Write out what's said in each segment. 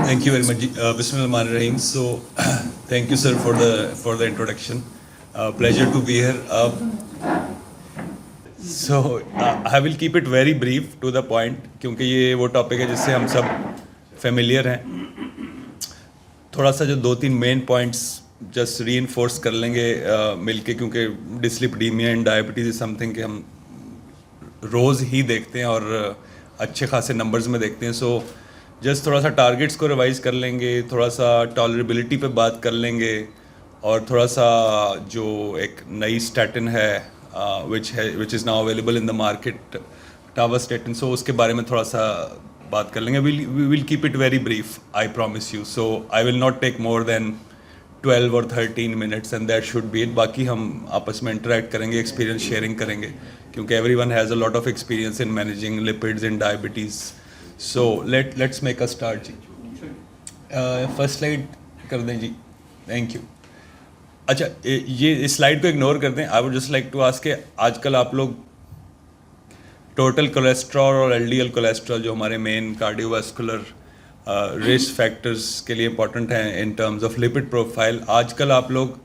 Thank you very much. Bismillahirrahmanirrahim. So, thank you, sir, for the introduction. Pleasure to be here. I will keep it very brief to the point क्योंकि ये वो topic है जिससे हम सब familiar हैं. थोड़ा सा जो दो तीन मेन पॉइंट्स जस्ट रीइंफोर्स कर लेंगे मिलके, क्योंकि डिस्लिपिडीमिया एंड डायबिटीज़ इज समथिंग कि हम रोज़ ही देखते हैं और अच्छे खासे नंबर्स में देखते हैं. सो जस्ट थोड़ा सा टारगेट्स को रिवाइज कर लेंगे, थोड़ा सा टॉलरेबिलिटी पे बात कर लेंगे, और थोड़ा सा जो एक नई स्टैटिन है which is now available in the market, pitavastatin, so उसके बारे में थोड़ा सा बात कर लेंगे. We will keep it very brief, I promise you. So I will not take more than 12 और 13 minutes and that should be it. बाकी हम आपस में इंटरेक्ट करेंगे, एक्सपीरियंस शेयरिंग करेंगे, क्योंकि everyone has a lot of experience in managing lipids in diabetes. So let's make a start जी. First slide कर दें जी. Thank you. अच्छा, ये इस स्लाइड को इग्नोर कर दें. I would just like to ask के आजकल आप लोग टोटल कोलेस्ट्रॉल और एलडीएल कोलेस्ट्रॉल, जो हमारे मेन कार्डियोवास्कुलर रिस्क फैक्टर्स के लिए इंपॉर्टेंट हैं इन टर्म्स ऑफ लिपिड प्रोफाइल, आजकल आप लोग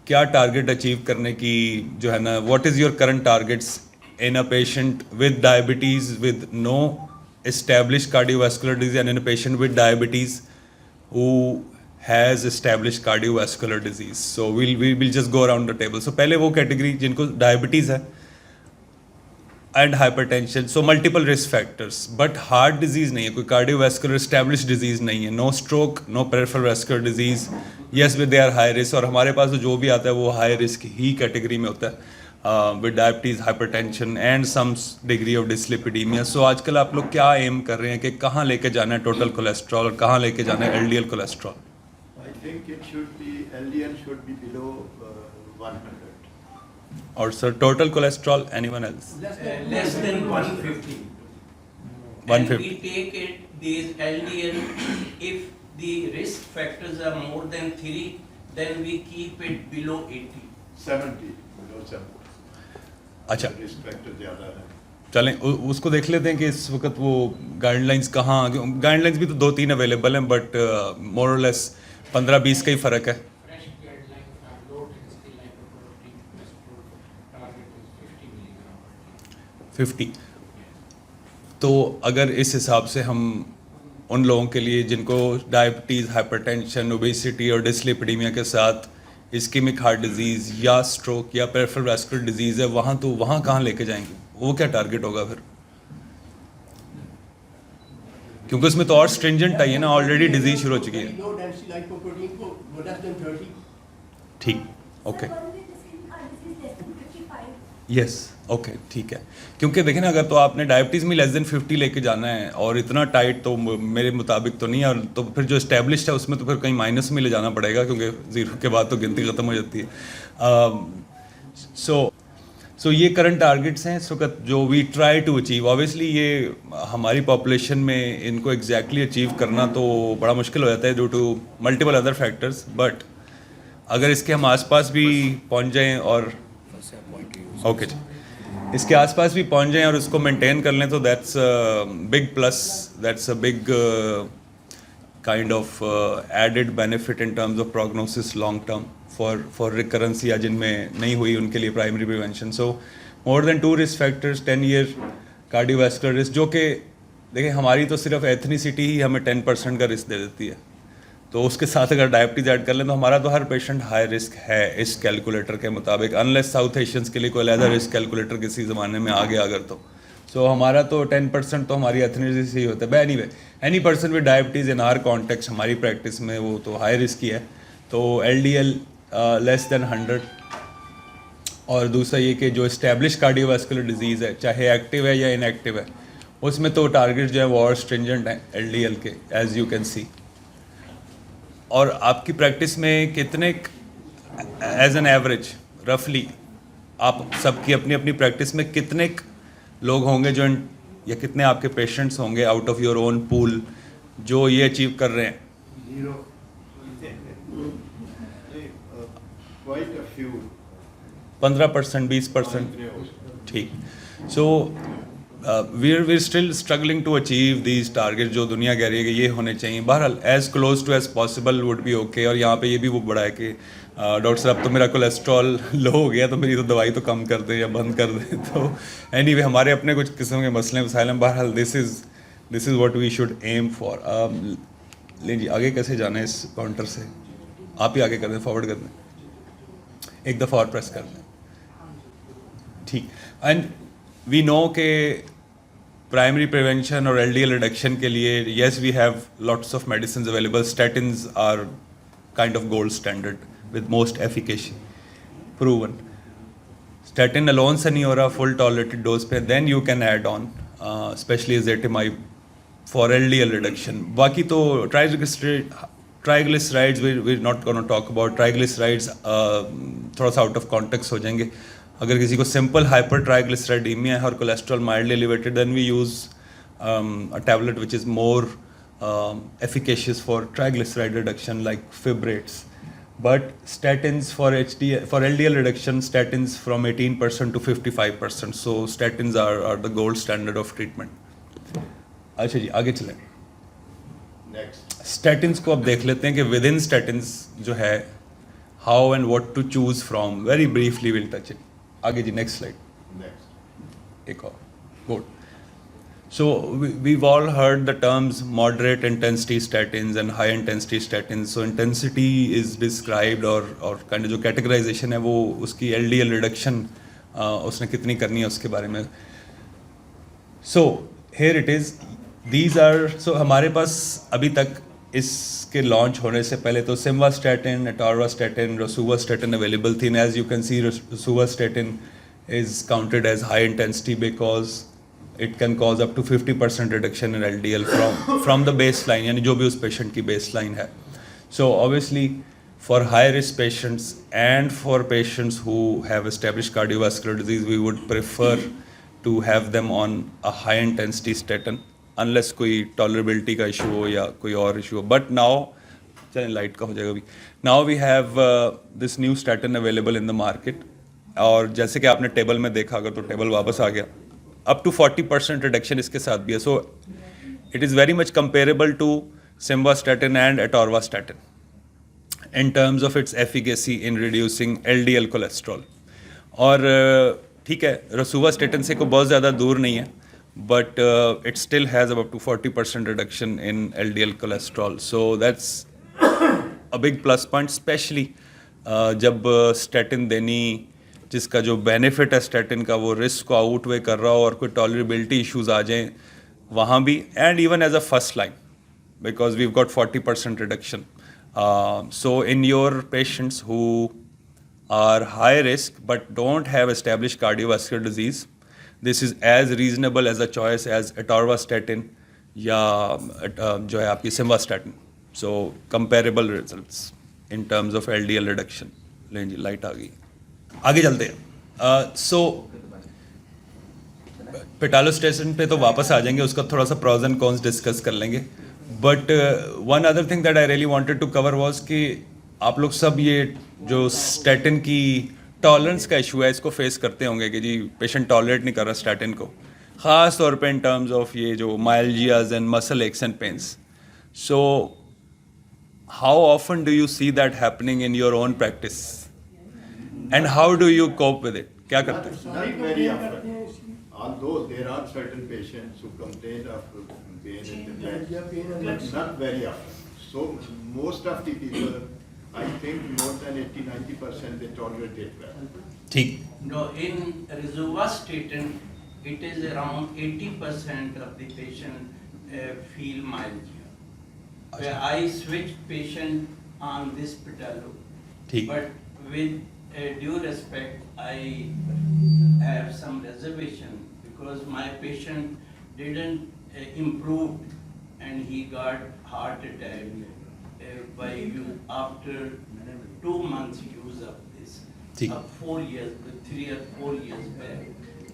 क्या टारगेट अचीव करने की जो है ना, what is your current targets in a patient with diabetes with no established cardiovascular disease and in a patient with diabetes who has established cardiovascular disease. So we will just go around the table. So पहले वो category जिनको diabetes है and hypertension, so multiple risk factors, but heart disease नहीं है, कोई cardiovascular established disease नहीं है, no stroke, no peripheral vascular disease. Yes, with they are high risk, और हमारे पास तो जो भी आता है वो हाई रिस्क ही कैटेगरी में होता है, with diabetes, hypertension and some degree of dyslipidaemia. So आजकल आप लोग क्या एम कर रहे हैं कि कहाँ लेके जाना है टोटल कोलेस्ट्रॉल और कहाँ लेके जाना है LDL cholesterol? I think it should be, LDL should be below 100. और sir total cholesterol, anyone else? Less than 150. 150. And we take it, these LDL, if the risk factors are more than 3, then we keep it below 80. 70, below 70. अच्छा, Risk factor ज़्यादा है. चलें उसको देख लेते हैं कि इस वक्त वो गाइडलाइंस कहाँ. गाइडलाइंस भी तो दो तीन अवेलेबल हैं, बट मोर और लेस 15-20 का ही फ़र्क है. Fresh guidelines are low density lipoprotein cholesterol target is 50 milligram. 50. तो अगर इस हिसाब से हम उन लोगों के लिए जिनको डायबिटीज़, हाइपरटेंशन, ओबेसिटी और डिस्लिपिडीमिया के साथ इस्केमिक हार्ट डिजीज़ या स्ट्रोक या पेरिफेरल वैस्कुलर डिजीज़ है, वहाँ कहाँ लेके जाएंगे, वो क्या टारगेट होगा फिर? क्योंकि उसमें तो और स्ट्रिंजेंट आई है ना, ऑलरेडी डिजीज शुरू हो चुकी है. Low density lipoprotein को less than 30. ठीक, ओके, यस, ओके, ठीक है. क्योंकि देखें ना, अगर तो आपने डायबिटीज़ में लेस देन 50 लेके जाना है और इतना टाइट, तो मेरे मुताबिक तो नहीं है, और तो फिर जो एस्टेब्लिश्ड है उसमें तो फिर कहीं माइनस में ले जाना पड़ेगा, क्योंकि ज़ीरो के बाद तो गिनती ख़त्म हो जाती है. सो ये करंट टारगेट्स हैं इस वक्त जो we try to achieve. Obviously ये हमारी पॉपुलेशन में इनको एग्जैक्टली अचीव करना तो बड़ा मुश्किल हो जाता है due to multiple other factors, but अगर इसके हम आसपास भी पहुंच जाएं और ओके जी, इसके आसपास भी पहुंच जाएं और इसको मेंटेन कर लें, तो that's big plus, that's a big kind of added benefit in terms of prognosis long term for recurrence, या जिनमें नहीं हुई उनके लिए primary prevention. So more than 2 risk factors, 10 year cardiovascular risk, जो कि देखिए हमारी तो सिर्फ एथनिसिटी ही हमें 10% का रिस्क दे देती है, तो उसके साथ अगर डायबिटीज़ ऐड कर लें तो हमारा तो हर पेशेंट हाई रिस्क है इस कैलकुलेटर के मुताबिक, अनलेस साउथ एशियंस के लिए कोई अलग रिस्क कैलकुलेटर किसी ज़माने में आ गया अगर तो. सो हमारा तो 10% तो हमारी एथनिसिटी ही होता है. Anyway, any person with diabetes in are context, हमारी प्रैक्टिस में वो तो हाई रिस्क ही है. तो LDL लेस देन 100, और दूसरा ये कि जो इस्टेब्लिश कार्डियोवास्कुलर डिजीज़ है, चाहे एक्टिव है या इनएक्टिव है, उसमें तो टारगेट जो है वो और स्ट्रिंजेंट हैं LDL के, एज यू कैन सी. और आपकी प्रैक्टिस में कितने, एज एन एवरेज रफली, आप सबकी अपनी अपनी प्रैक्टिस में कितने लोग होंगे जो या कितने आपके पेशेंट्स होंगे out of your own pool जो ये अचीव कर रहे हैं? 0. Quite a few. 15%, 20%. ठीक. सो we're still struggling to achieve these targets जो दुनिया कह रही है कि ये होने चाहिए. बहरहाल as close to as possible would be okay. और यहाँ पे ये भी वो बड़ा है कि डॉक्टर साहब तो मेरा कोलेस्ट्रॉल लो हो गया तो मेरी तो दवाई तो कम कर दें या बंद कर दें. तो anyway हमारे अपने कुछ किस्म के मसले मसाइल हैं. बहरहाल this is what we should aim for. लें जी आगे कैसे जाना है इस काउंटर से? आप ही आगे कर दें, फॉरवर्ड कर दें, एक दफ़ा और प्रेस कर दें. ठीक. एंड वी नो के प्राइमरी प्रिवेंशन और LDL रिडक्शन के लिए yes we have lots of medicine available. Statins are kind of gold standard with most efficacy proven. Statin alone से नहीं हो रहा फुल टॉलरेटेड डोज पे, then you can add on specially ezetimibe for LDL reduction. बाकी तो triglycerides we're not going to talk about. Triglycerides थोड़ा सा out of context हो जाएंगे. अगर किसी को सिंपल हाइपर ट्राइग्लिसराइडीमिया है और cholesterol mildly elevated, then we use a tablet which is more efficacious for triglyceride reduction like fibrates. But statins for LDL reduction, statins from 18% to 55%. So statins are the gold standard of treatment. अच्छा जी आगे चलें. Next. Statins को अब देख लेते हैं कि with in statins जो है how and what to choose from. Very briefly will touch it. आगे जी नेक्स्ट स्लाइड. Next. एक और good. So we've all heard the terms moderate intensity statins and high intensity statins. So intensity is described और kind of जो categorization है वो उसकी LDL reduction उसने कितनी करनी है उसके बारे में. So here it is. These are so हमारे पास अभी तक इसके लॉन्च होने से पहले तो सिम्वास्टैटिन, एटोरवास्टैटिन, रोसुवास्टैटिन अवेलेबल थी. As you can see rosuvastatin is counted as high intensity because it can cause up to 50% reduction in LDL from the baseline, यानी जो भी उस patient की baseline है. So obviously for high risk patients and for patients who have established cardiovascular disease, we would prefer to have them on a high intensity statin unless कोई tolerability का issue हो या कोई और issue हो. But now चलें light का हो जाएगा अभी. Now we have this new statin available in the market. और जैसे कि आपने टेबल में देखा, अगर तो टेबल वापस आ गया, अप टू 40% रिडक्शन इसके साथ भी है. So it is very much comparable to simvastatin and atorvastatin in terms of its efficacy in reducing LDL cholesterol. और ठीक है, रोसुवास्टैटिन से कोई बहुत ज़्यादा दूर नहीं है, but it still has up to 40% reduction in LDL cholesterol. So that's a big plus point, specially जब स्टैटिन देनी जिसका जो बेनिफिट है स्टैटिन का वो रिस्क को आउटवे कर रहा हो और कोई टॉलरेबिलिटी इश्यूज आ जाएं वहाँ भी, and even as a first line because we got 40% reduction. So in your patients who are high risk but don't have established cardiovascular disease, this is as reasonable as a choice as atorvastatin या जो है आपकी simvastatin. So comparable results in terms of LDL reduction. लें जी light आ गई, आगे चलते हैं. सो पिटालोस्टेटिन पे तो वापस आ जाएंगे, उसका थोड़ा सा प्रॉज एंड कॉन्स डिस्कस कर लेंगे. But one other thing that I really wanted to cover was कि आप लोग सब ये जो स्टैटिन की टॉलरेंस का इशू है इसको फेस करते होंगे कि जी पेशेंट टॉलरेट नहीं कर रहा स्टैटिन को, ख़ास तौर पे इन टर्म्स ऑफ ये जो myalgias and muscle aches and pains. So how often do you see that happening in your own practice and how do you cope with it? क्या करते हैं? Not very often. Although there are certain patients who complain of pain in the leg, but not very often. So most of the people, I think more than 80-90% they tolerate it well. ठीक. No, in rosuvastatin, it is around 80% of the patient feel myalgia. I switched patient on this Pitalo, ठीक. but with due respect, I have some reservation because my patient didn't improve and he got heart attack after 2 months use of this. 4 years, 3 or 4 years back.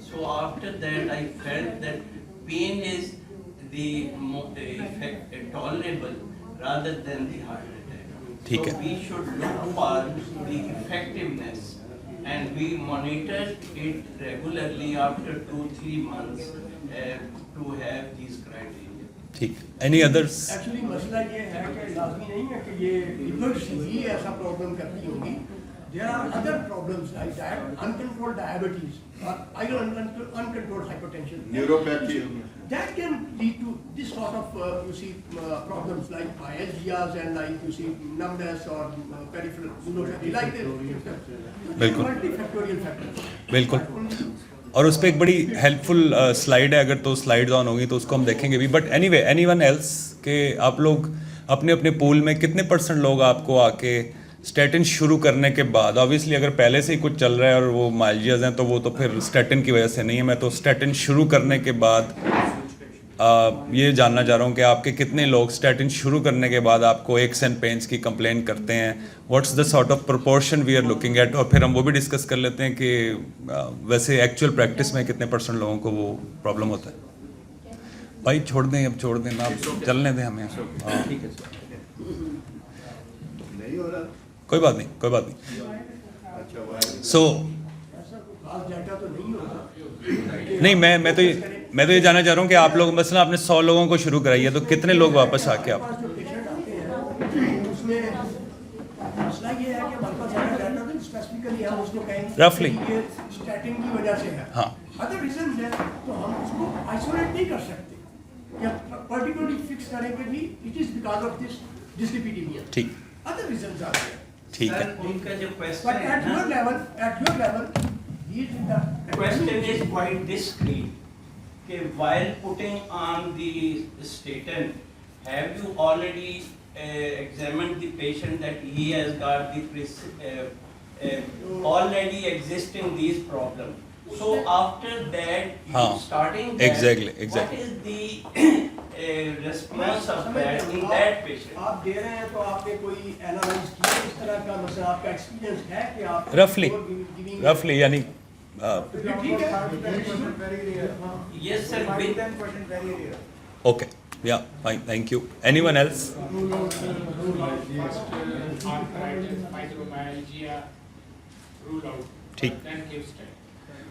So after that, I felt that pain is the effect tolerable rather than the heart attack. ठीक So है. we should look for the effectiveness and we monitor it regularly after 2-3 months to have these criteria. ठीक, any others? Actually मसला ये है कि लाजमी नहीं है कि ये लिवर्स ही ऐसा प्रॉब्लम करती होगी. There are other problems like uncontrolled diabetes, or uncontrolled hypertension. Neuropathy. That can lead to this sort of problems like myalgias and like numbness or peripheral neuropathy like this. बिल्कुल. Multifactorial factors. बिल्कुल. और उस पर एक बड़ी helpful slide है, अगर तो स्लाइड्स ऑन होगी तो उसको हम देखेंगे भी. बट एनीवे, एनीवन एल्स के आप लोग अपने अपने पूल में कितने % लोग आपको आके स्टैटिन शुरू करने के बाद, ऑब्वियसली अगर पहले से ही कुछ चल रहा है और वो माइल्जियाज हैं तो वो तो फिर स्टैटिन की वजह से नहीं है. मैं तो स्टैटिन शुरू करने के बाद ये जानना चाह रहा हूँ कि आपके कितने लोग स्टैटिन शुरू करने के बाद आपको एक्स एंड पेन्स की कंप्लेन करते हैं. What's the sort of proportion we are looking at, और फिर हम वो भी डिस्कस कर लेते हैं कि वैसे एक्चुअल प्रैक्टिस में कितने % लोगों को वो प्रॉब्लम होता है. भाई छोड़ दें, अब छोड़ दें ना, चलने दें हमें. ठीक है सर. नहीं हो रहा. कोई बात नहीं, कोई बात नहीं. अच्छा वाह. सो ऐसा कोई खास डाटा तो नहीं होगा. नहीं, मैं तो ये जानना चाह रहा हूँ कि आप लोग मसला आपने 100 लोगों को शुरू कराई है तो कितने लोग वापस आके आप जो पेशेंट आते हैं उसमें मसला ये है कि हमारे पास ज़्यादा डाटा तो स्पेसिफिकली हम उसको कहेंगे Roughly. कि ये स्टैटिन की वजह से है. हाँ. अदर रीजन है तो हम उसको आइसोलेट नहीं कर सकते या पर्टिकुलरली फिक्स करेंगे कि it is because of this dyslipidaemia. ठीक, अदर रीजंस आर देयर. ठीक है. Sir, उनका जो बट question एट है योर ना, level question is quite discreet. Okay, while putting on the statin, have you already examined the patient that he has got the already existing these problems? So after that, you हाँ, starting that, exactly. what is the response of that in that patient? आप दे रहे हैं तो आपने कोई analyse किया इस तरह का, मतलब आपका एक्सपीरियंस है कि आप रफली यानी ठीक है. Yes, sir. With ओके, या fine, thank you. Anyone else? arthritis, fibromyalgia, rule out. ठीक. Then give statin.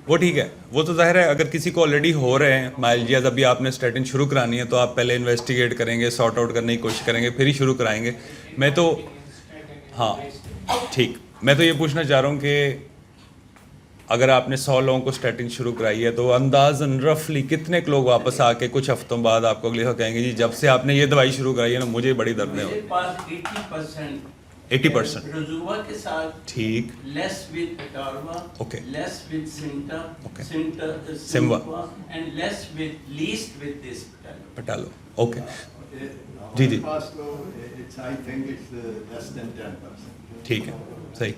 वो ठीक है, वो तो जाहिर है अगर किसी को ऑलरेडी हो रहे हैं माइल्जियाज, अभी आपने स्टैटिन शुरू करानी है तो आप पहले इन्वेस्टिगेट करेंगे, सॉर्ट आउट करने की कोशिश करेंगे, फिर ही शुरू कराएंगे. मैं तो हाँ ठीक, मैं तो ये पूछना चाह रहा हूँ कि अगर आपने 100 लोगों को स्टैटिन शुरू कराई है तो अंदाज़न रफली कितने लोग वापस आके कुछ हफ्तों बाद आपको अगले हफ्ते कहेंगे जी जब से आपने ये दवाई शुरू कराई है ना मुझे बड़ी दर्द मेरे है. पास 80% 80%. रोजुवा के साथ ठीक. less with Atarva, Okay. less with Sinta, Okay. Simva, Simva. and least with this. पटालो. ओके. जी जी. It's I think it's less than 10%. ठीक है, सही.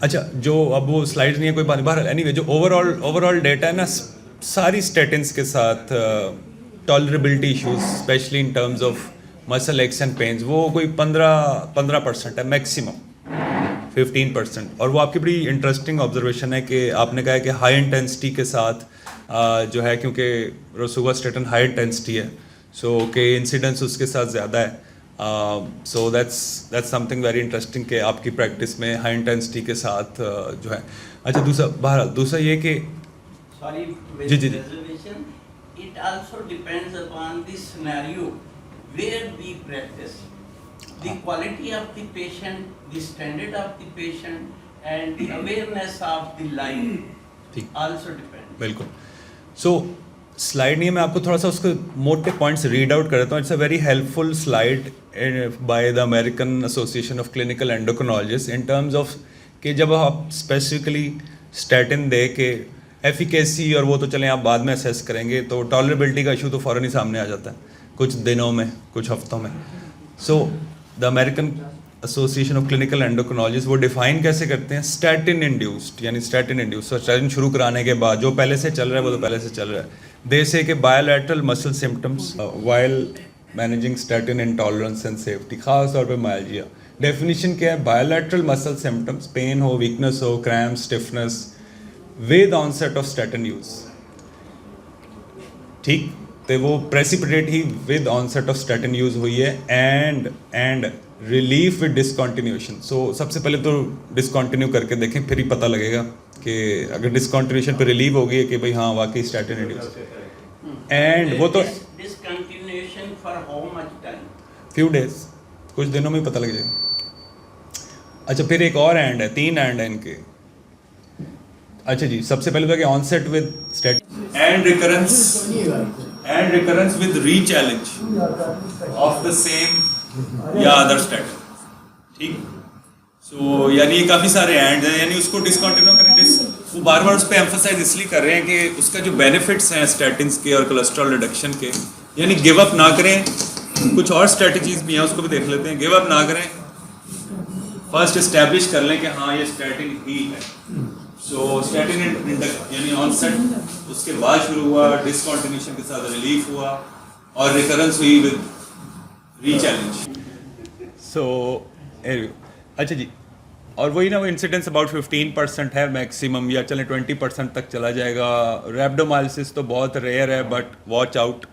अच्छा, जो अब वो स्लाइड्स नहीं है कोई बात नहीं, बहरहाल एनीवे जो ओवरऑल डेटा है ना सारी स्टेटिन्स के साथ tolerability issues specially in terms of muscle aches and pens वो कोई 15% है मैक्सिमम, 15%. और वो आपकी बड़ी इंटरेस्टिंग ऑब्जर्वेशन है कि आपने कहा है कि हाई इंटेंसिटी के साथ जो है क्योंकि रोसुवास्टेटिन हाई इंटेंसिटी है सो के इंसिडेंस उसके साथ ज़्यादा है. So that's something very interesting कि आपकी प्रैक्टिस में हाई इंटेंसिटी के साथ जो है. अच्छा, दूसरा ये कि Sorry, with ji. reservation, it also depends upon the scenario where we practice. The quality of the patient, the standard of the patient, and the awareness of the life ठीक. also depends. बिल्कुल. सो slide नहीं है, मैं आपको थोड़ा सा उसके मोटे पॉइंट्स रीड आउट कर देता हूँ. It's a very helpful slide by the American association of clinical endocrinologist in terms of कि जब आप स्पेसिफिकली स्टैटिन दे के एफिकेसी और वो तो चलें आप बाद में असेस करेंगे तो टॉलरेबिलिटी का इशू तो फ़ौरन ही सामने आ जाता है कुछ दिनों में, कुछ हफ्तों में. So the American association of clinical endocrinologist वो डिफाइन कैसे करते हैं स्टैटिन इंड्यूस्ड, यानी स्टैटिन इंड्यूस्ड. स्टैटिन शुरू कराने के बाद जो पहले से चल रहा है वो तो पहले से चल रहा है. दे से के bilateral muscle symptoms while managing statin intolerance and safety, खास तौर पे माइल्जिया. डेफिनेशन क्या है? बायोलैटरल मसल सिम्टम्स, पेन हो, वीकनेस हो, cramp, stiffness with onset of statin use. ठीक, तो वो प्रेसिपिटेट ही with onset of statin use हुई है and relief with discontinuation. So सबसे पहले तो डिसकॉन्टिन्यू करके देखें, फिर ही पता लगेगा कि अगर डिसकॉन्टिन्यूएशन पर रिलीव हो गई है कि भाई हाँ वाकई स्टैटिन इंड्यूस. एंड वो तो discontinuation for how much time? Few days, कुछ दिनों में ही पता लग जाएगा। अच्छा फिर एक और एंड है, 3 एंड है इनके। अच्छा जी, सबसे पहले तो कि onset with statin and recurrence with rechallenge of the same या अदर स्टेट, ठीक। सो यानी ये काफ़ी सारे एंड हैं, यानी उसको डिसकंटिन्यू करें। वो बार बार उस पर एम्फोसाइज इसलिए कर रहे हैं कि उसका जो बेनिफिट्स हैं स्टैटिन्स के और कोलेस्ट्रॉल रिडक्शन के, यानी गिव अप ना करें। कुछ और स्ट्रेटजीज भी हैं, उसको भी देख लेते हैं। गिव अप ना करें, फर्स्ट इस्टेब्लिश कर लें कि हाँ ये स्टैटिन ही है। सो स्टैटिन यानी ऑनसेट, उसके बाद शुरू हुआ, डिसकंटिन्यूएशन के साथ रिलीफ हुआ और रिकरेंस हुई विद री-चैलेंज। सो अच्छा जी, और वही ना, वो इंसिडेंस अबाउट 15% है मैक्सिमम, या चलें 20% तक चला जाएगा। रैप्डोमाइलिसिस तो बहुत रेयर है, बट वॉच आउट।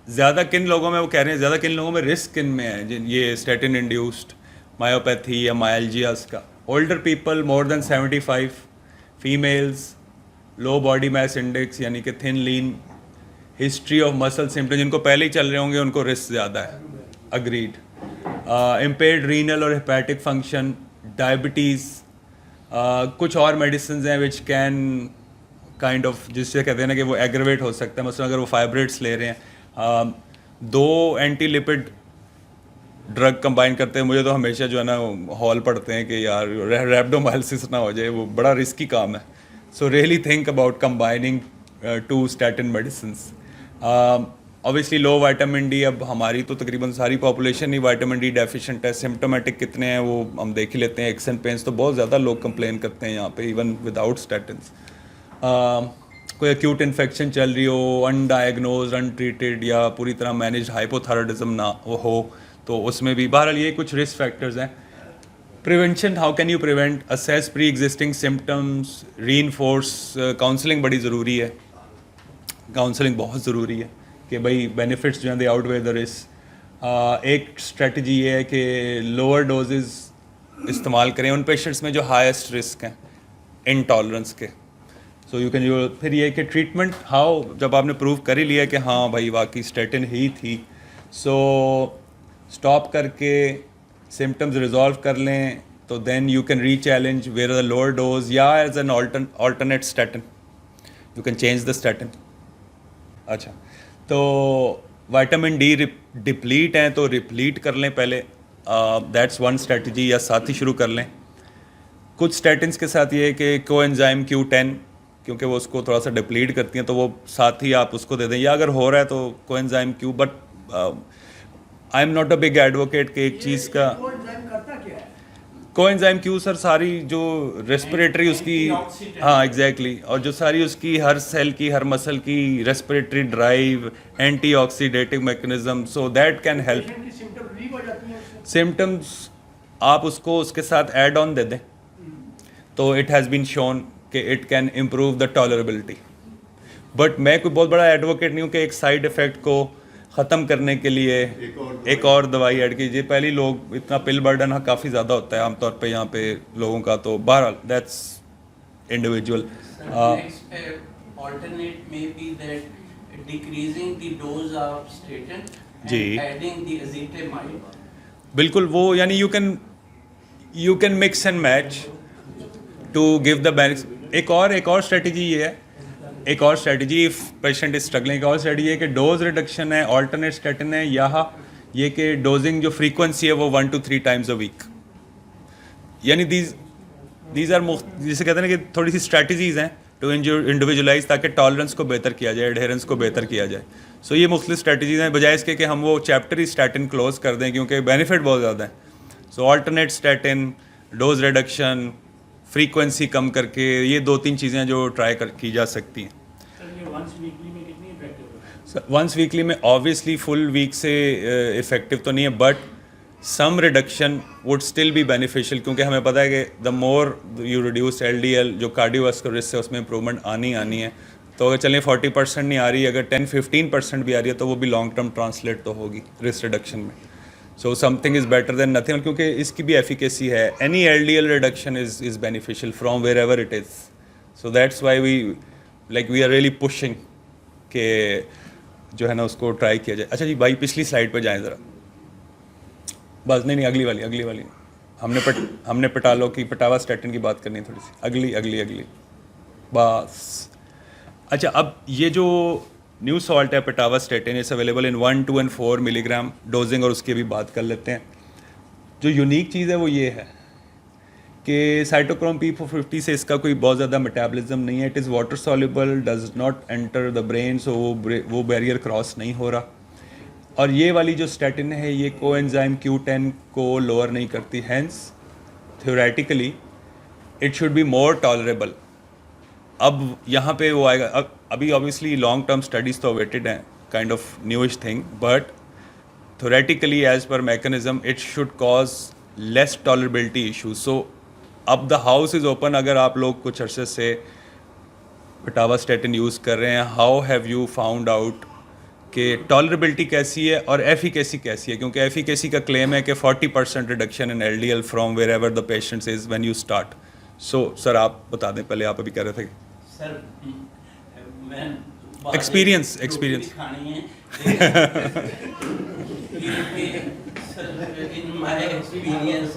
ज़्यादा किन लोगों में, वो कह रहे हैं ज़्यादा किन लोगों में रिस्क किन में है जिन ये स्टेटिन इंड्यूस्ड मायोपैथी या मायल्जियास का? Older people more than 75, females, low body mass index यानी कि thin lean, history of muscle symptom, जिनको पहले ही चल रहे होंगे उनको रिस्क ज़्यादा है, अग्रीड। इम्पेयर्ड रीनल और हेपेटिक फंक्शन, डायबिटीज़, कुछ और मेडिसिन हैं विच कैन काइंड ऑफ, जिससे कहते हैं ना कि वो एग्रेवेट हो सकता है। मतलब अगर वो फाइब्रेट्स ले रहे हैं, 2 एंटी लिपिड ड्रग कंबाइन करते हैं, मुझे तो हमेशा जो है ना हॉल पढ़ते हैं कि यार रैप्डोमाइलिसिस ना हो जाए, वो बड़ा रिस्की काम है। So really think about combining 2 statin medicines. Obviously low vitamin D, अब हमारी तो तकरीबन सारी पॉपुलेशन ही विटामिन डी डेफिशिएंट है। सिम्टोमेटिक कितने हैं वो हम देख ही लेते हैं। एक्स एंड पेन्स तो बहुत ज़्यादा लोग कंप्लेन करते हैं यहाँ पे, इवन विदाउट स्टैटिन्स। कोई एक्यूट इन्फेक्शन चल रही हो, अनडायग्नोज, अनट्रीटेड या पूरी तरह मैनेज्ड हाइपोथायराइडिज्म ना हो, तो उसमें भी बहरहाल ये कुछ रिस्क फैक्टर्स हैं। Prevention, how can you prevent? Assess pre existing symptoms, reinforce, counselling बड़ी ज़रूरी है। काउंसलिंग बहुत ज़रूरी है कि भाई बेनिफिट्स जो हैं दे आउटवे द रिस्क। एक स्ट्रेटजी ये है कि लोअर डोजेस इस्तेमाल करें उन पेशेंट्स में जो हाईएस्ट रिस्क हैं इनटॉलरेंस के। सो यू कैन यू, फिर ये कि ट्रीटमेंट हाउ, जब आपने प्रूव कर ही लिया कि हाँ भाई वाकई स्टेटिन ही थी, सो स्टॉप करके सिम्टम्स रिजॉल्व कर लें, तो then you can rechallenge where the lower dose, या as an alternate statin you can change the statin. अच्छा, तो विटामिन डी डिप्लीट हैं तो रिप्लीट कर लें पहले, दैट्स वन स्ट्रेटजी, या साथ ही शुरू कर लें। कुछ स्टैटिन्स के साथ ये है कि कोएंजाइम Q10, क्योंकि वो उसको थोड़ा सा डिप्लीट करती हैं, तो वो साथ ही आप उसको दे दें, या अगर हो रहा है तो coenzyme Q। But I am not a big advocate कि एक चीज़ का कोएंजाइम करता क्या है? कोएंजाइम Q सर, सारी जो रेस्पिरेटरी उसकी, हाँ एग्जैक्टली, और जो सारी उसकी हर सेल की, हर मसल की respiratory drive, antioxidative mechanism, so that can help. Patient की सिम्टम रिलीव हो जाती है उससे? सिम्टम्स आप उसको उसके साथ ऐड ऑन दे दें, तो इट हैज़ बीन शोन कि it can improve the tolerability. But मैं कोई बहुत बड़ा एडवोकेट नहीं हूँ कि एक साइड इफ़ेक्ट को ख़त्म करने के लिए एक और दवाई ऐड कीजिए। पहले लोग इतना पिल बर्डन काफ़ी ज़्यादा होता है आमतौर पे यहाँ पे लोगों का, तो बहरहाल that's individual. Next alternate may be that decreasing the dose of statin जी। and adding the ezetimibe. बिल्कुल, वो यानी you can mix and match to give the benefit. एक और स्ट्रेटजी ये है, एक और strategy, if patient is struggling, एक और स्ट्रेटजी है कि डोज रिडक्शन है, ऑल्टरनेट स्टेटिन है, या ये कि डोजिंग जो फ्रीक्वेंसी है वो 1 to 3 times a week। यानी दीज आर, जिसे कहते हैं ना कि थोड़ी सी स्ट्रेटजीज हैं टू इंडिविजुअलाइज, ताकि टॉलरेंस को बेहतर किया जाए, एडहेरेंस को बेहतर किया जाए। सो ये मुख्तलिफ स्ट्रेटजीज हैं, बजाय इसके कि हम वो चैप्टर ही स्टैटिन क्लोज कर दें, क्योंकि बेनिफिट बहुत ज़्यादा है। So alternate statin, dose reduction, frequency कम करके, ये 2-3 चीज़ें जो ट्राई की जा सकती हैं। सर ये वंस वीकली में कितनी इफेक्टिव है? वंस वीकली में ऑब्वियसली फुल वीक से इफ़ेक्टिव तो नहीं है, but some reduction would still be beneficial, क्योंकि हमें पता है कि the more you reduce LDL, जो कार्डियोवास्कुलर रिस्क है उसमें इंप्रूवमेंट आनी है। तो अगर चलें 40% नहीं आ रही, अगर 10-15% भी आ रही है, तो वो भी लॉन्ग टर्म ट्रांसलेट तो होगी रिस्क रिडक्शन में। So something is better than nothing, क्योंकि इसकी भी एफिकेसी है। Any LDL reduction is beneficial from wherever it is. So that's why we are really pushing कि जो है ना उसको ट्राई किया जाए। अच्छा जी भाई पिछली स्लाइड पे जाएं ज़रा, बस नहीं अगली वाली हमने पटालो की पेटावास्टैटिन की बात करनी है थोड़ी सी, अगली बस। अच्छा अब ये जो न्यू सॉल्ट है pitavastatin is available in 1, 2 and 4 milligram dosing, और उसकी भी बात कर लेते हैं। जो यूनिक चीज़ है वो ये है कि साइटोक्रोम P450 से इसका कोई बहुत ज़्यादा मेटाबॉलिज्म नहीं है। It is water soluble, does not enter the brain, so वो बैरियर क्रॉस नहीं हो रहा। और ये वाली जो स्टैटिन है ये कोएंजाइम Q10 को लोअर नहीं करती, hence theoretically it should be more tolerable. अब यहाँ पे वो आएगा, अब अभी ऑब्वियसली लॉन्ग टर्म स्टडीज़ तो अवेटेड हैं, kind of newish thing, but theoretically as per mechanism it should cause less tolerability issue. So अब द हाउस इज़ ओपन, अगर आप लोग कुछ अरसे से पेटावास्टैटिन यूज़ कर रहे हैं, how have you found out कि टॉलरेबिलिटी कैसी है और एफिकेसी कैसी है? क्योंकि एफिकेसी का क्लेम है कि 40% reduction in LDL from wherever the patients is when you start. So sir आप बता दें, पहले आप अभी कह रहे थे। सर मैं Experience. खानी है in my experience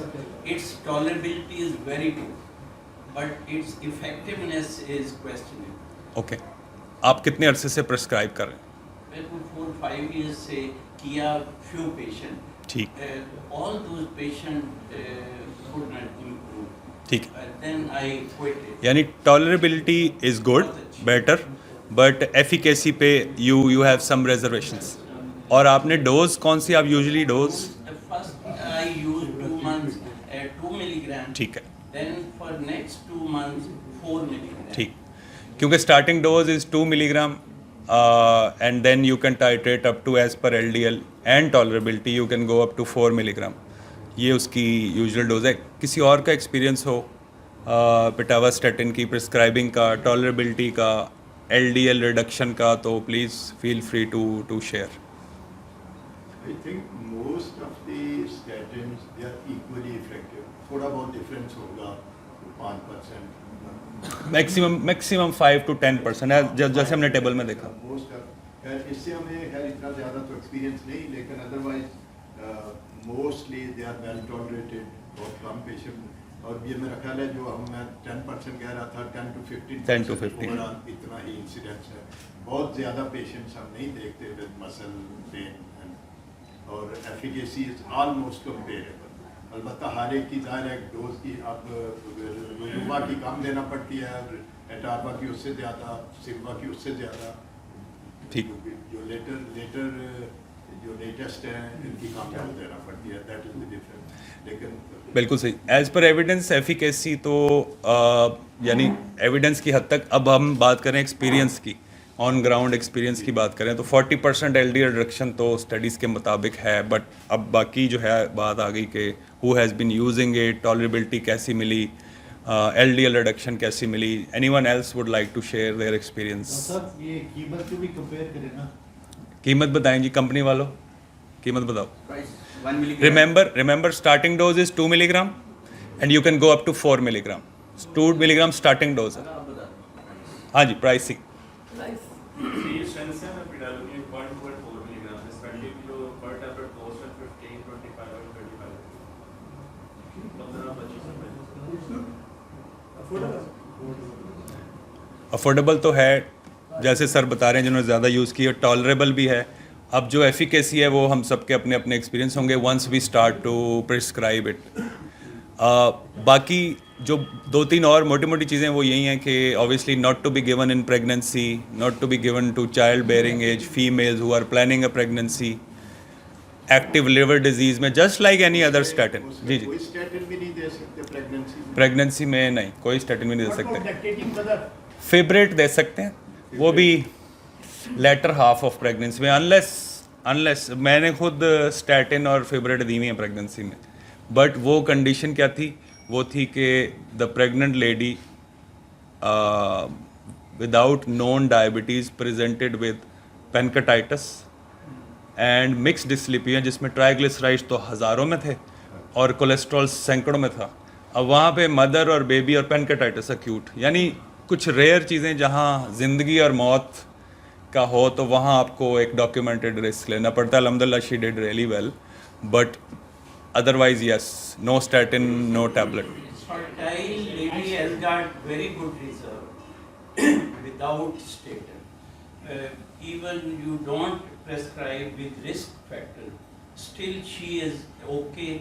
its tolerability is very good but its effectiveness is questionable। Okay आप कितने अरसे से प्रिस्क्राइब कर रहे हैं? मैं 4-5 years से किया, few patient, ठीक all those patient could not improve, ठीक है, then I quit it। यानी tolerability is good, better, but efficacy पे यू हैव सम रिजर्वेशंस। और आपने डोज कौन सी आप usually dose? First I used 2 months 2 milligram, ठीक है, then for next 2 months 4 milligram। ठीक, क्योंकि starting dose is 2 milligram and then you can titrate up to as per LDL and tolerability you can go up to 4 milligram. ये उसकी usual dose है। किसी और का एक्सपीरियंस हो पेटावास्टैटिन की प्रिस्क्राइबिंग का, टॉलरेबिलिटी का, LDL रिडक्शन का, तो please feel free to share. I think most of the statins they are equally effective. थोड़ा बहुत difference होगा 5%। मैक्सिमम 5 to 10% है, जैसे हमने टेबल में देखा। Most of इससे हमें खैर इतना ज़्यादा तो एक्सपीरियंस नहीं, लेकिन otherwise mostly they are well tolerated. बहुत कम पेशेंट, और ये मेरा ख्याल है जो मैं 10% कह रहा था, 10 to 15% ओवरऑल इतना ही इंसिडेंस है। बहुत ज़्यादा पेशेंट्स हम नहीं देखते विद मसल पेन, और एफिकेसी इज ऑलमोस्ट कंपेरेबल। अलबत्ता हर एक की ज़ाहिर है डोज की, आप रुबा की कम देना पड़ती है, एटारवा की उससे ज़्यादा, सिग्मा की उससे ज़्यादा, ठीक, जो जो लेटेस्ट है इनकी कम डोज देना पड़ती है, दैट इज द डिफरेंस। लेकिन बिल्कुल सही। एज पर एविडेंस एफिकेसी तो यानी एविडेंस की हद तक, अब हम बात करें एक्सपीरियंस की, ऑन ग्राउंड एक्सपीरियंस की बात करें तो 40% LDL रिडक्शन तो स्टडीज़ के मुताबिक है, बट अब बाकी जो है बात आ गई कि who has been using it, tolerability कैसी मिली, LDL रिडक्शन कैसी मिली। Anyone else would like to share their experience? Sir ये कीमत को भी कंपेयर करें ना। कीमत बताएं जी कंपनी वालों, कीमत बताओ। Price 1 milligram। Remember starting dose is 2 milligram and you can go up to 4 milligram। 2 milligram starting dose है। हाँ जी, pricing। Three strengths हैं predominantly 0.4 milligram. This 20 kilo per tablet goes at 15, 25 और 35। 15-25 अफोर्डेबल तो है, जैसे सर बता रहे हैं जिन्होंने ज़्यादा यूज़ की, और टॉलरेबल भी है। अब जो एफिकेसी है वो हम सबके अपने अपने एक्सपीरियंस होंगे once we start to prescribe it. बाकी जो 2-3 और मोटी मोटी चीज़ें वो यही हैं कि obviously not to be given in pregnancy, not to be given to child bearing age females who are planning a pregnancy, active liver disease में, just like any other statin. जी जी, कोई स्टैटिन भी नहीं दे सकते प्रेगनेंसी में नहीं, कोई स्टैटिन भी नहीं दे सकते। lactating mother, फेवरेट दे सकते हैं, वो भी लेटर हाफ ऑफ प्रेगनेंसी में, अनलेस मैंने खुद स्टैटिन और फेवरेट दी हुई है प्रेगनेंसी में, बट वो कंडीशन क्या थी? वो थी कि the pregnant lady without known diabetes presented with pancreatitis and mixed dyslipidaemia, जिसमें ट्राइग्लिसराइड्स तो हज़ारों में थे और कोलेस्ट्रॉल सैकड़ों में था। अब वहाँ पे मदर और बेबी और पेनकटाइटिस अक्यूट, यानी कुछ रेयर चीज़ें जहाँ ज़िंदगी और मौत का हो तो वहाँ आपको एक डॉक्यूमेंटेड रिस्क लेना पड़ता है. अल्हम्दुलिल्लाह she did really well, but otherwise yes, no statin, no tablet. Fertile lady has got very good result without statin. Even you don't prescribe with risk factor, still she is okay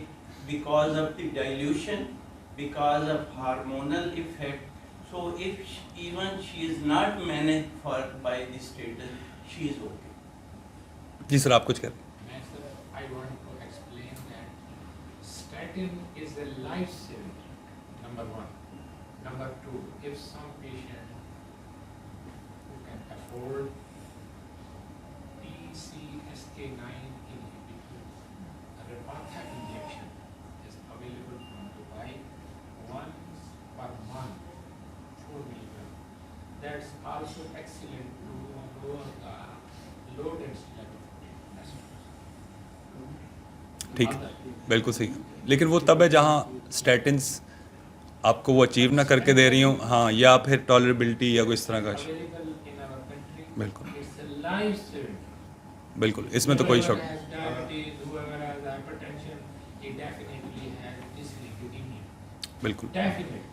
because of the dilution, because of hormonal effect. So if even she is not managed for by the statin, she is okay. जी sir, आप कुछ करें. Sir, I want to explain that statin is a lifesaver, number one. Number two, if some patient who can afford PCSK9 inhibitor, Repatha injection is available from Dubai once per month, 4 milligram. That's also excellent to lower the load and level. ठीक है, बिल्कुल सही. लेकिन वो तब है जहाँ statins आपको वो अचीव ना करके दे रही हूँ, हाँ, या फिर टॉलरेबिलिटी या कोई इस तरह का. Available in our country. बिल्कुल. It's a lifesaver. बिल्कुल, इसमें तो कोई शक. Whoever has diabetes, whoever has hypertension, he definitely has dyslipidemia. बिल्कुल. Definitely.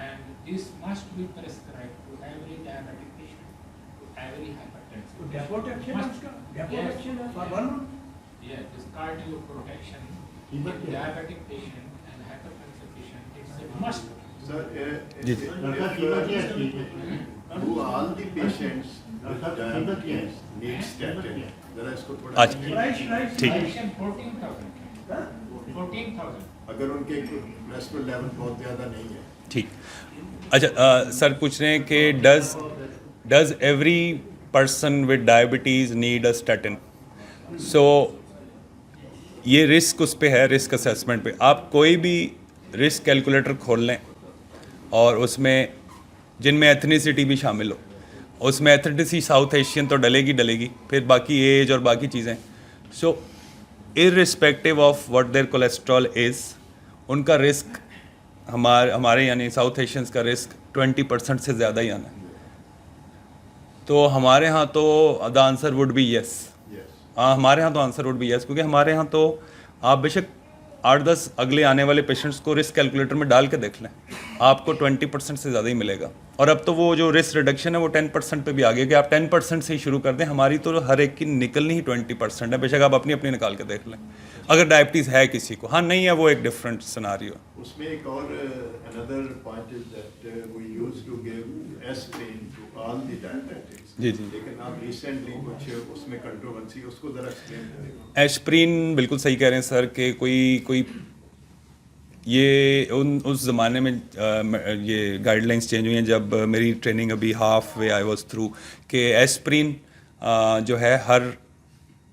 And this must be prescribed to every diabetic patient, to every hypertensive. तो डेपोट एक्शन है Must- उसका, डेपोट Yes. एक्शन है for one. Yeah, this cardio protection in diabetic patient and hypertensive patient, it's a must. Sir, जी. लड़का कीमत क्या है ठीक है do all the patients with diabetes need statin? जरा इसको थोड़ा अच्छा. प्राइस ठीक. Patient 14,000. 14,000. अगर उनके कोलेस्ट्रॉल लेवल बहुत ज़्यादा नहीं है. ठीक. अच्छा, सर पूछ रहे हैं कि does every person with diabetes need a statin? So ये रिस्क उस पे है, रिस्क असेसमेंट पे. आप कोई भी रिस्क कैलकुलेटर खोल लें और उसमें जिनमें एथनिसिटी भी शामिल हो, उसमें एथनिसिटी साउथ एशियन तो डलेगी, फिर बाकी एज और बाकी चीज़ें. So irrespective of what their cholesterol is, उनका रिस्क हमारे यानी साउथ एशियंस का रिस्क 20% से ज़्यादा ही आना है. तो हमारे यहाँ तो the answer would be yes. Yes. हाँ, हमारे यहाँ तो आंसर वुड बी येस, क्योंकि हमारे यहाँ तो आप बेशक 8-10 अगले आने वाले पेशेंट्स को रिस्क कैलकुलेटर में डाल के देख लें, आपको 20% से ज़्यादा ही मिलेगा. और अब तो वो जो रिस्क रिडक्शन है वो 10% पे भी आ गया कि आप 10% से ही शुरू कर दें. हमारी तो हर एक की निकलनी ही 20% है, बेशक आप अपनी अपनी निकाल के देख लें अगर डायबिटीज़ है किसी को. हाँ, नहीं है वो एक डिफरेंट सिनारियो. उसमें एक और another point is that we used to give aspirin to all the diabetics. जी जी. लेकिन आप रिसेंटली कुछ उसमें कंट्रोवर्सी, उसको जरा एक्सप्लेन करें. एस्प्रिन बिल्कुल सही कह रहे हैं सर कि कोई ये उस ज़माने में ये गाइडलाइंस चेंज हुई हैं जब मेरी ट्रेनिंग अभी half way I was through, कि एस्प्रिन जो है हर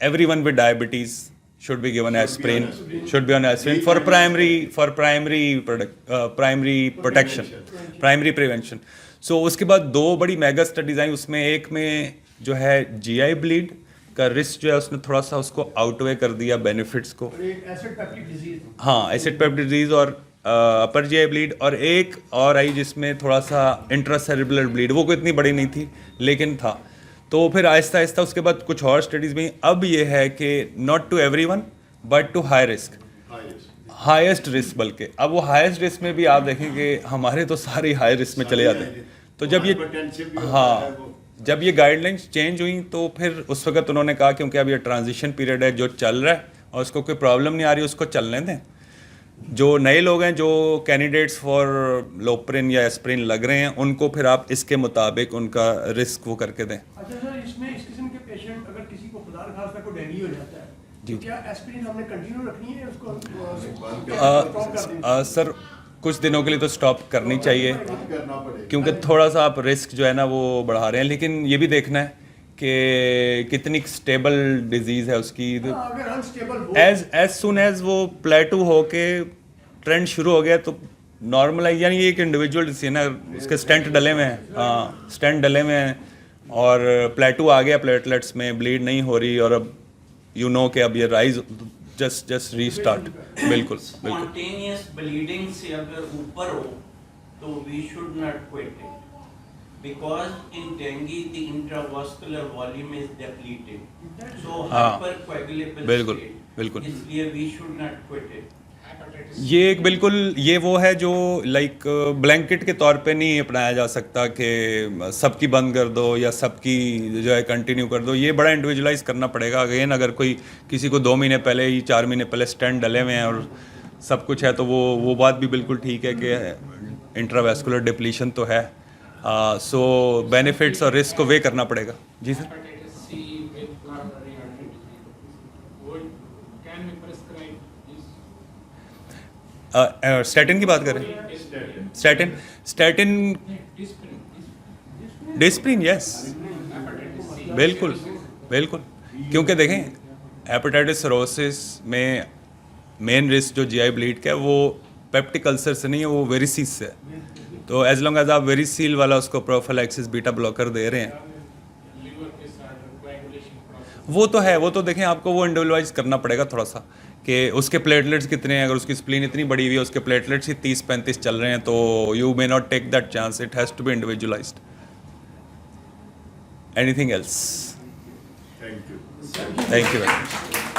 everyone with diabetes should be given aspirin, should be on aspirin for primary protection, primary prevention. So उसके बाद दो बड़ी मेगा स्टडीज आई, उसमें एक में जो है GI ब्लीड का रिस्क जो है उसने थोड़ा सा उसको आउटवे कर दिया बेनिफिट्स को. Acid peptic disease. हाँ, एसिड पेप्टिक डिजीज और अपर GI ब्लीड, और एक और आई जिसमें थोड़ा सा इंट्रासेरेब्रल ब्लीड, वो कोई इतनी बड़ी नहीं थी लेकिन था. तो फिर आहिस्ता आहिस्ता उसके बाद कुछ और स्टडीज़ में अब ये है कि not to everyone but to high risk, highest risk. बल्कि अब वो हाईएस्ट रिस्क में भी आप देखें कि हमारे तो सारे हाई रिस्क में चले जाते हैं. तो जब ये जब ये गाइडलाइंस चेंज हुई तो फिर उस वक्त उन्होंने कहा क्योंकि अब ये ट्रांजिशन पीरियड है, जो चल रहा है और उसको कोई प्रॉब्लम नहीं आ रही उसको चलने दें. जो नए लोग हैं जो कैंडिडेट्स फॉर लोप्रिन या एस्प्रिन लग रहे हैं, उनको फिर आप इसके मुताबिक उनका रिस्क वो करके दें. अच्छा सर, इसमें इस किस्म के पेशेंट अगर किसी को खुदा न खास्ता को डेंगू हो जाता है, जी. तो क्या एस्पिरिन हमने कंटिन्यू रखनी है उसको? सर कुछ दिनों के लिए तो स्टॉप करनी चाहिए करना पड़ेगा क्योंकि थोड़ा सा आप रिस्क जो है ना वो बढ़ा रहे हैं. लेकिन ये भी देखना है कि कितनी स्टेबल डिजीज़ है उसकी. अगर अनस्टेबल हो, एज सुन एज वो प्लेटू हो के ट्रेंड शुरू हो गया तो नॉर्मल है, यानी एक इंडिविजुअल डिसीज है ना, उसके स्टेंट डले हुए हैं. हाँ, स्टेंट डले हुए हैं और प्लेटू आ गया, प्लेटलेट्स में ब्लीड नहीं हो रही, और अब यू नो कि अब ये राइज जस्ट रीस्टार्ट. बिल्कुल बिल्कुल. Spontaneous bleeding से अगर ऊपर हो तो we should not quit it. because in dengue the intravascular volume is depleted. So हाँ, hypercoagulable बिल्कुल, state. बिल्कुल। इसलिए we should not quit it. Hepatitis ये एक बिल्कुल ये वो है जो लाइक ब्लैंकेट के तौर पे नहीं अपनाया जा सकता कि सबकी बंद कर दो या सबकी जो है कंटिन्यू कर दो। ये बड़ा इंडिविजुअलाइज करना पड़ेगा। अगेन अगर कोई किसी को 2 महीने पहले ही 4 महीने पहले स्टेंट डले हुए हैं और सब कुछ है तो वो बात भी बिल्कुल ठीक है कि इंट्रावेस्कुलर डिप्लीशन तो है। सो बेनिफिट्स और रिस्क को वे करना पड़ेगा। जी sir. hepatitis C with coronary artery disease. Can we prescribe this? Statin की बात करें। स्टैटिन डिस्प्रिन यस बिल्कुल बिल्कुल। क्योंकि देखें हेपेटाइटिस सिरोसिस में मेन रिस्क जो जीआई ब्लीड का है वो पेप्टिक अल्सर से नहीं है, वो वेरिसीस से है। तो एज लॉन्ग एज आप वेरिसील वाला उसको प्रोफिलैक्सिस बीटा ब्लॉकर दे रहे हैं Liver के साथ coagulation process. वो तो है। वो तो देखें आपको वो इंडिविजुअलाइज करना पड़ेगा थोड़ा सा कि उसके प्लेटलेट्स कितने हैं। अगर उसकी स्प्लीन इतनी बड़ी हुई है उसके प्लेटलेट्स ही 30-35 चल रहे हैं तो you may not take that chance. It has to be individualized. Anything else? Thank you. Thank you very much.